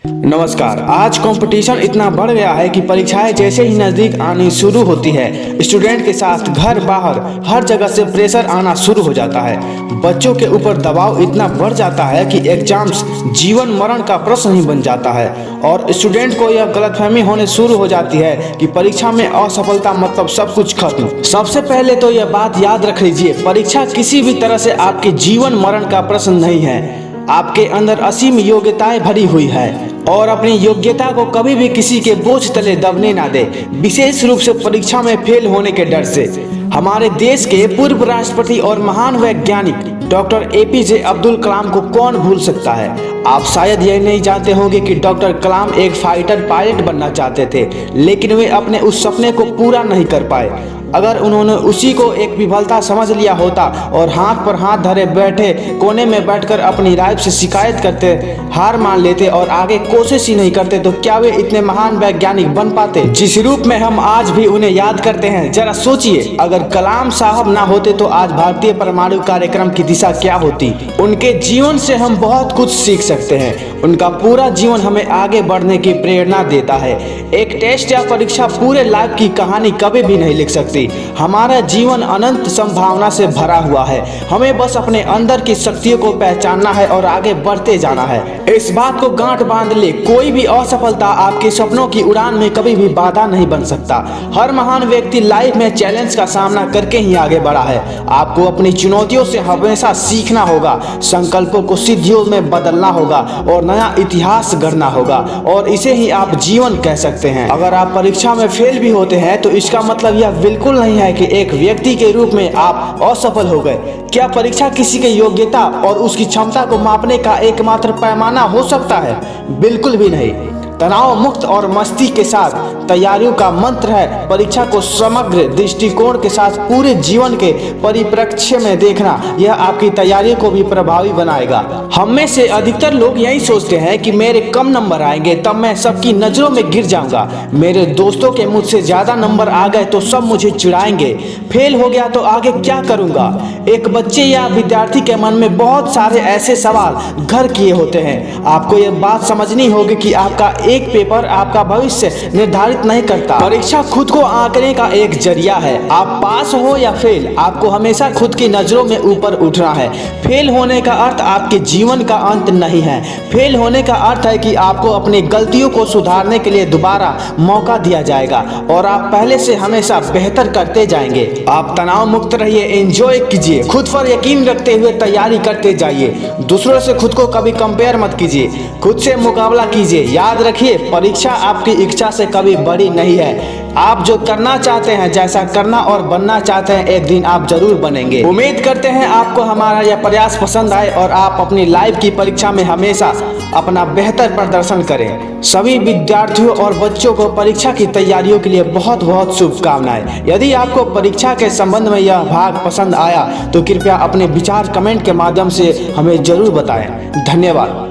नमस्कार। आज कंपटीशन इतना बढ़ गया है कि परीक्षाएं जैसे ही नज़दीक आनी शुरू होती है, स्टूडेंट के साथ घर बाहर हर जगह से प्रेशर आना शुरू हो जाता है। बच्चों के ऊपर दबाव इतना बढ़ जाता है कि एग्जाम्स जीवन मरण का प्रश्न ही बन जाता है और स्टूडेंट को यह गलतफहमी होने शुरू हो जाती है कि परीक्षा में असफलता मतलब सब कुछ खत्म। सबसे पहले तो यह बात याद रख लीजिए, परीक्षा किसी भी तरह से आपके जीवन मरण का प्रश्न नहीं है। आपके अंदर असीम योग्यताएं भरी हुई है और अपनी योग्यता को कभी भी किसी के बोझ तले दबने ना दे, विशेष रूप से परीक्षा में फेल होने के डर से। हमारे देश के पूर्व राष्ट्रपति और महान वैज्ञानिक डॉक्टर एपीजे अब्दुल कलाम को कौन भूल सकता है। आप शायद यह नहीं जानते होंगे कि डॉक्टर कलाम एक फाइटर पायलट बनना चाहते थे, लेकिन वे अपने उस सपने को पूरा नहीं कर पाए। अगर उन्होंने उसी को एक विफलता समझ लिया होता और हाथ पर हाथ धरे बैठे कोने में बैठकर अपनी लाइफ से शिकायत करते, हार मान लेते और आगे कोशिश ही नहीं करते, तो क्या वे इतने महान वैज्ञानिक बन पाते जिस रूप में हम आज भी उन्हें याद करते हैं। जरा सोचिए, अगर कलाम साहब ना होते तो आज भारतीय परमाणु कार्यक्रम की दिशा क्या होती। उनके जीवन से हम बहुत कुछ सीख सकते हैं। उनका पूरा जीवन हमें आगे बढ़ने की प्रेरणा देता है। एक टेस्ट या परीक्षा पूरे लाइफ की कहानी कभी भी नहीं लिख सकती। हमारा जीवन अनंत संभावना से भरा हुआ है, हमें बस अपने अंदर की शक्तियों को पहचानना है और आगे बढ़ते जाना है। इस बात को गांठ बांध ले, कोई भी असफलता आपके सपनों की उड़ान में कभी भी बाधा नहीं बन सकता। हर महान व्यक्ति लाइफ में चैलेंज का सामना करके ही आगे बढ़ा है। आपको अपनी चुनौतियों से हमेशा सीखना होगा, संकल्पों को सिद्धियों में बदलना होगा और नया इतिहास गढ़ना होगा, और इसे ही आप जीवन कह सकते हैं। अगर आप परीक्षा में फेल भी होते हैं तो इसका मतलब यह बिल्कुल नहीं है कि एक व्यक्ति के रूप में आप असफल हो गए। क्या परीक्षा किसी की योग्यता और उसकी क्षमता को मापने का एकमात्र पैमाना हो सकता है? बिल्कुल भी नहीं। तनाव मुक्त और मस्ती के साथ तैयारियों का मंत्र है परीक्षा को समग्र दृष्टिकोण के साथ पूरे जीवन के परिप्रेक्ष्य में देखना। यह आपकी तैयारियों को भी प्रभावी बनाएगा। हम में से अधिकतर लोग यही सोचते हैं कि मेरे कम नंबर आएंगे तब मैं सबकी नज़रों में गिर जाऊंगा, मेरे दोस्तों के मुझसे ज़्यादा नंबर आ गए तो सब मुझे चिढ़ाएंगे, फेल हो गया तो आगे क्या करूंगा। एक बच्चे या विद्यार्थी के मन में बहुत सारे ऐसे सवाल घर किए होते हैं। आपको यह बात समझनी होगी कि आपका एक पेपर आपका भविष्य निर्धारित नहीं करता। परीक्षा खुद को आंकने का एक जरिया है। आप पास हो या फेल, आपको हमेशा खुद की नजरों में ऊपर उठना है। फेल होने का अर्थ आपके जीवन का अंत नहीं है। फेल होने का अर्थ है कि आपको अपनी गलतियों को सुधारने के लिए दोबारा मौका दिया जाएगा और आप पहले से हमेशा बेहतर करते जाएंगे। आप तनाव मुक्त रहिए, एंजॉय कीजिए, खुद पर यकीन रखते हुए तैयारी करते जाइए। दूसरों से खुद को कभी कंपेयर मत कीजिए, खुद से मुकाबला कीजिए। याद रखिए, परीक्षा आपकी इच्छा से कभी बड़ी नहीं है। आप जो करना चाहते हैं, जैसा करना और बनना चाहते हैं, एक दिन आप जरूर बनेंगे। उम्मीद करते हैं आपको हमारा यह प्रयास पसंद आए और आप अपनी लाइफ की परीक्षा में हमेशा अपना बेहतर प्रदर्शन करें। सभी विद्यार्थियों और बच्चों को परीक्षा की तैयारियों के लिए बहुत बहुत शुभकामनाएं। यदि आपको परीक्षा के संबंध में यह भाग पसंद आया तो कृपया अपने विचार कमेंट के माध्यम से हमें जरूर बताएं। धन्यवाद।